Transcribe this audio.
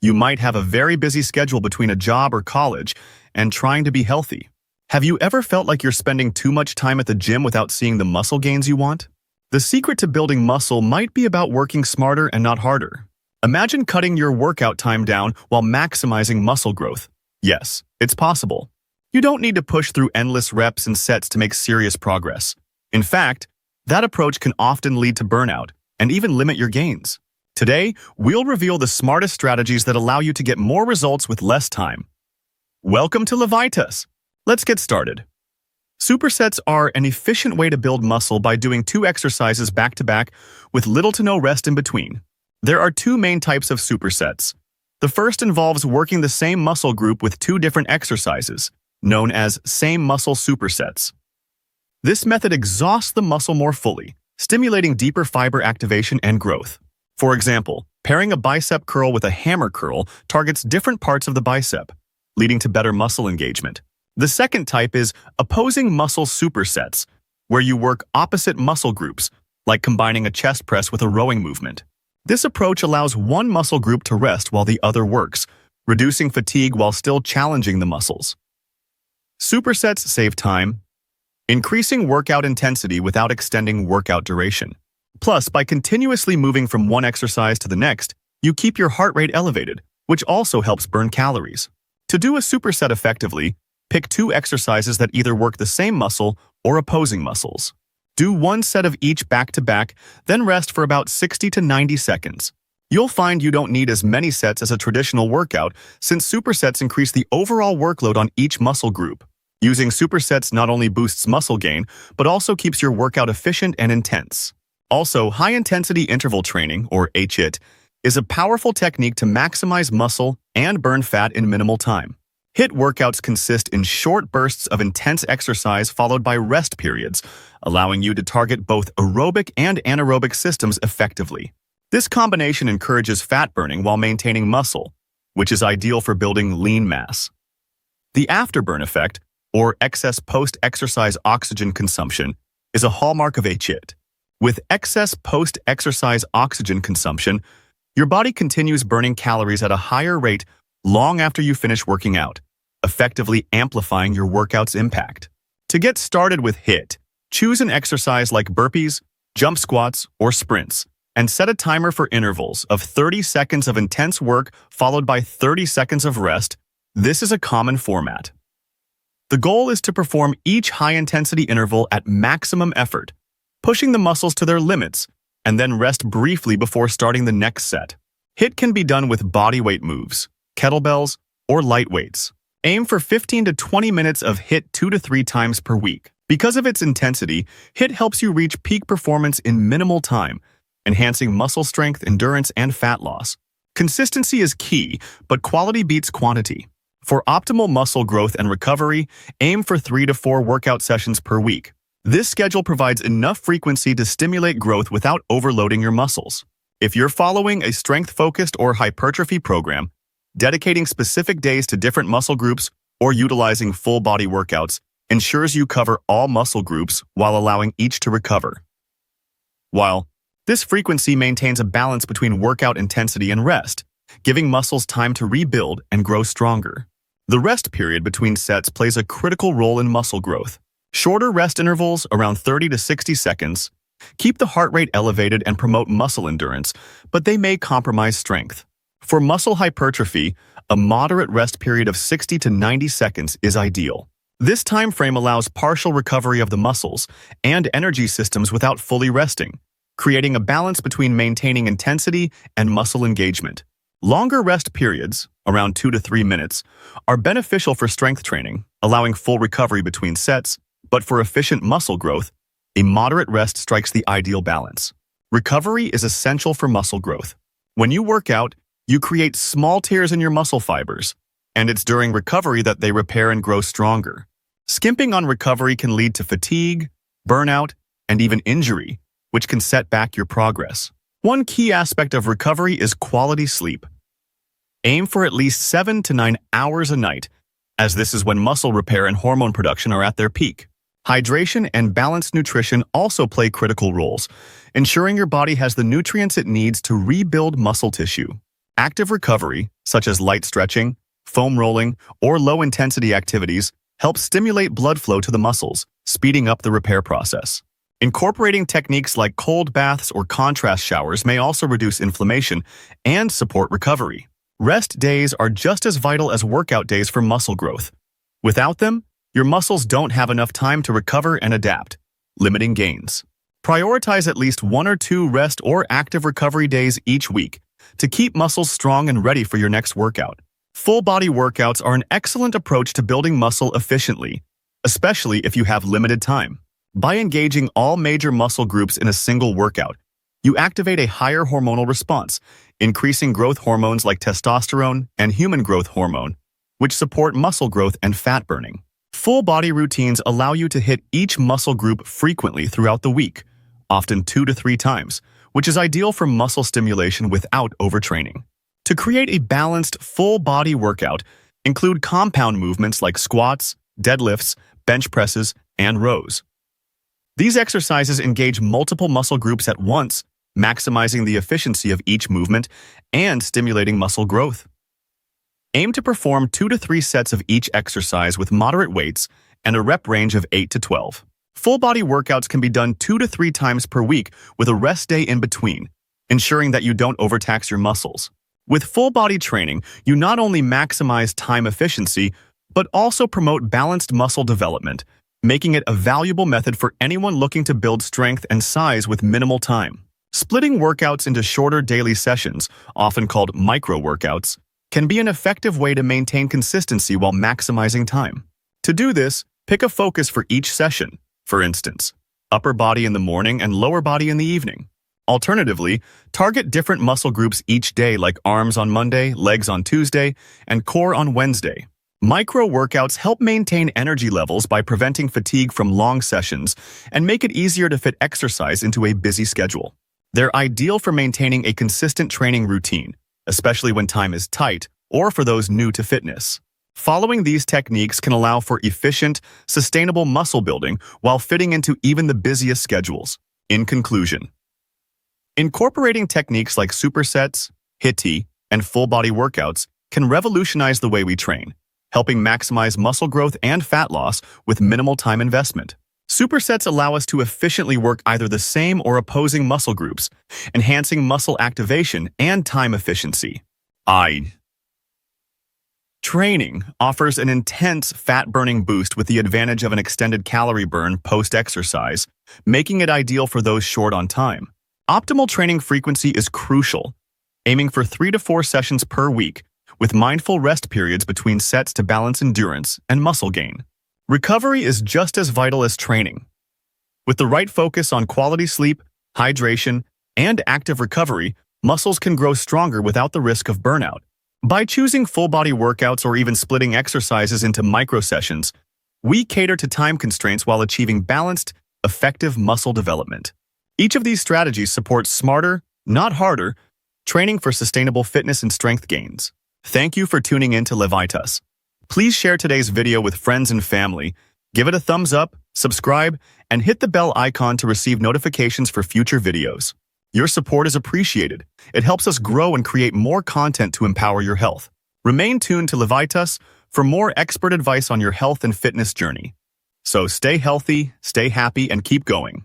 You might have a very busy schedule between a job or college and trying to be healthy. Have you ever felt like you're spending too much time at the gym without seeing the muscle gains you want? The secret to building muscle might be about working smarter and not harder. Imagine cutting your workout time down while maximizing muscle growth. Yes, it's possible. You don't need to push through endless reps and sets to make serious progress. In fact, that approach can often lead to burnout and even limit your gains. Today, we'll reveal the smartest strategies that allow you to get more results with less time. Welcome to Levitas. Let's get started. Supersets are an efficient way to build muscle by doing 2 exercises back-to-back with little to no rest in between. There are 2 main types of supersets. The first involves working the same muscle group with 2 different exercises, known as same muscle supersets. This method exhausts the muscle more fully, stimulating deeper fiber activation and growth. For example, pairing a bicep curl with a hammer curl targets different parts of the bicep, leading to better muscle engagement. The second type is opposing muscle supersets, where you work opposite muscle groups, like combining a chest press with a rowing movement. This approach allows one muscle group to rest while the other works, reducing fatigue while still challenging the muscles. Supersets save time, increasing workout intensity without extending workout duration. Plus, by continuously moving from one exercise to the next, you keep your heart rate elevated, which also helps burn calories. To do a superset effectively, pick 2 exercises that either work the same muscle or opposing muscles. Do 1 set of each back-to-back, then rest for about 60 to 90 seconds. You'll find you don't need as many sets as a traditional workout since supersets increase the overall workload on each muscle group. Using supersets not only boosts muscle gain, but also keeps your workout efficient and intense. Also, high-intensity interval training, or HIIT, is a powerful technique to maximize muscle and burn fat in minimal time. HIIT workouts consist in short bursts of intense exercise followed by rest periods, allowing you to target both aerobic and anaerobic systems effectively. This combination encourages fat burning while maintaining muscle, which is ideal for building lean mass. The afterburn effect, or excess post-exercise oxygen consumption, is a hallmark of HIIT. With excess post-exercise oxygen consumption, your body continues burning calories at a higher rate long after you finish working out, effectively amplifying your workout's impact. To get started with HIIT, choose an exercise like burpees, jump squats, or sprints, and set a timer for intervals of 30 seconds of intense work followed by 30 seconds of rest. This is a common format. The goal is to perform each high-intensity interval at maximum effort, pushing the muscles to their limits, and then rest briefly before starting the next set. HIIT can be done with bodyweight moves, kettlebells, or light weights. Aim for 15 to 20 minutes of HIIT 2 to 3 times per week. Because of its intensity, HIIT helps you reach peak performance in minimal time, enhancing muscle strength, endurance, and fat loss. Consistency is key, but quality beats quantity. For optimal muscle growth and recovery, aim for 3 to 4 workout sessions per week. This schedule provides enough frequency to stimulate growth without overloading your muscles. If you're following a strength-focused or hypertrophy program, dedicating specific days to different muscle groups, or utilizing full-body workouts ensures you cover all muscle groups while allowing each to recover. While this frequency maintains a balance between workout intensity and rest, giving muscles time to rebuild and grow stronger. The rest period between sets plays a critical role in muscle growth. Shorter rest intervals, around 30 to 60 seconds, keep the heart rate elevated and promote muscle endurance, but they may compromise strength. For muscle hypertrophy, a moderate rest period of 60 to 90 seconds is ideal. This time frame allows partial recovery of the muscles and energy systems without fully resting, creating a balance between maintaining intensity and muscle engagement. Longer rest periods, around 2 to 3 minutes, are beneficial for strength training, allowing full recovery between sets, but for efficient muscle growth, a moderate rest strikes the ideal balance. Recovery is essential for muscle growth. When you work out, you create small tears in your muscle fibers, and it's during recovery that they repair and grow stronger. Skimping on recovery can lead to fatigue, burnout, and even injury, which can set back your progress. One key aspect of recovery is quality sleep. Aim for at least 7 to 9 hours a night, as this is when muscle repair and hormone production are at their peak. Hydration and balanced nutrition also play critical roles, ensuring your body has the nutrients it needs to rebuild muscle tissue. Active recovery, such as light stretching, foam rolling, or low-intensity activities, helps stimulate blood flow to the muscles, speeding up the repair process. Incorporating techniques like cold baths or contrast showers may also reduce inflammation and support recovery. Rest days are just as vital as workout days for muscle growth. Without them, your muscles don't have enough time to recover and adapt, limiting gains. Prioritize at least 1 or 2 rest or active recovery days each week to keep muscles strong and ready for your next workout. Full-body workouts are an excellent approach to building muscle efficiently, especially if you have limited time. By engaging all major muscle groups in a single workout, you activate a higher hormonal response, increasing growth hormones like testosterone and human growth hormone, which support muscle growth and fat burning. Full-body routines allow you to hit each muscle group frequently throughout the week, often 2 to 3 times, which is ideal for muscle stimulation without overtraining. To create a balanced, full-body workout, include compound movements like squats, deadlifts, bench presses, and rows. These exercises engage multiple muscle groups at once, maximizing the efficiency of each movement and stimulating muscle growth. Aim to perform 2 to 3 sets of each exercise with moderate weights and a rep range of 8 to 12. Full-body workouts can be done 2 to 3 times per week with a rest day in between, ensuring that you don't overtax your muscles. With full-body training, you not only maximize time efficiency, but also promote balanced muscle development, making it a valuable method for anyone looking to build strength and size with minimal time. Splitting workouts into shorter daily sessions, often called micro-workouts, can be an effective way to maintain consistency while maximizing time. To do this, pick a focus for each session, for instance, upper body in the morning and lower body in the evening. Alternatively, target different muscle groups each day like arms on Monday, legs on Tuesday, and core on Wednesday. Micro-workouts help maintain energy levels by preventing fatigue from long sessions and make it easier to fit exercise into a busy schedule. They're ideal for maintaining a consistent training routine, especially when time is tight or for those new to fitness. Following these techniques can allow for efficient, sustainable muscle building while fitting into even the busiest schedules. In conclusion, incorporating techniques like supersets, HIIT, and full-body workouts can revolutionize the way we train, helping maximize muscle growth and fat loss with minimal time investment. Supersets allow us to efficiently work either the same or opposing muscle groups, enhancing muscle activation and time efficiency. Training offers an intense fat-burning boost with the advantage of an extended calorie burn post-exercise, making it ideal for those short on time. Optimal training frequency is crucial, aiming for 3 to 4 sessions per week, with mindful rest periods between sets to balance endurance and muscle gain. Recovery is just as vital as training. With the right focus on quality sleep, hydration, and active recovery, muscles can grow stronger without the risk of burnout. By choosing full-body workouts or even splitting exercises into micro-sessions, we cater to time constraints while achieving balanced, effective muscle development. Each of these strategies supports smarter, not harder, training for sustainable fitness and strength gains. Thank you for tuning in to Levitas. Please share today's video with friends and family, give it a thumbs up, subscribe, and hit the bell icon to receive notifications for future videos. Your support is appreciated. It helps us grow and create more content to empower your health. Remain tuned to Levitas for more expert advice on your health and fitness journey. So stay healthy, stay happy, and keep going.